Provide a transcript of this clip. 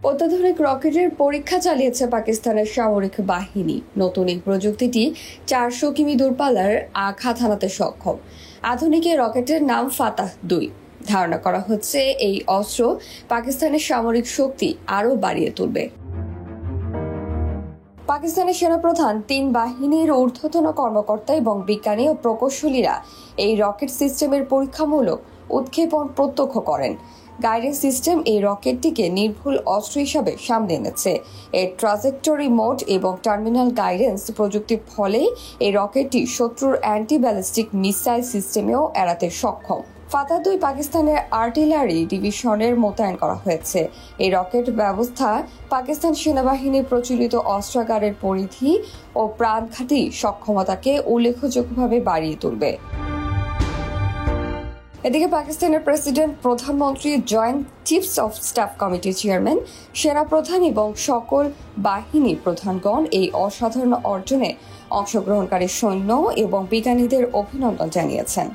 অত্যাধুনিক রকেটের পরীক্ষা চালিয়েছে পাকিস্তানের সামরিক বাহিনী। নতুন এই প্রযুক্তিটি 400 কিমি দূরপাল্লার আঘাত হানাতে সক্ষম। আধুনিক এই রকেটের নাম ফাতাহ-2। ধারণা করা হচ্ছে এই অস্ত্র পাকিস্তানের সামরিক শক্তি আরও বাড়িয়ে তুলবে। পাকিস্তানের সেনাপ্রধান, 3 বাহিনীর ঊর্ধ্বতন কর্মকর্তা এবং বিজ্ঞানী ও প্রকৌশলীরা এই রকেট সিস্টেমের পরীক্ষামূলক উৎক্ষেপণ প্রত্যক্ষ করেন। গাইডেন্স সিস্টেম এই রকেটটিকে নির্ভুল অস্ত্র হিসাবে সামনে এনেছে। এর ট্রাজেক্টরি মোড এবং টার্মিনাল গাইডেন্স প্রযুক্তির ফলে এই রকেটটি শত্রুর অ্যান্টি ব্যালিস্টিক মিসাইল সিস্টেমেও এড়াতে সক্ষম। ফাতাহ-2 পাকিস্তানের আর্টিলারি ডিভিশনের মোতায়েন করা হয়েছে। এই রকেট ব্যবস্থা পাকিস্তান সেনাবাহিনীর প্রচলিত অস্ত্রাগারের পরিধি ও প্রাণঘাতী সক্ষমতাকে উল্লেখযোগ্যভাবে বাড়িয়ে তুলবে। এদিকে পাকিস্তানের প্রেসিডেন্ট, প্রধানমন্ত্রী, জয়েন্ট চিফস অফ স্টাফ কমিটির চেয়ারম্যান, সেনাপ্রধান এবং সকল বাহিনী প্রধানগণ এই অসাধারণ অর্জনে অংশগ্রহণকারী সৈন্য এবং বিজ্ঞানীদের অভিনন্দন জানিয়েছেন।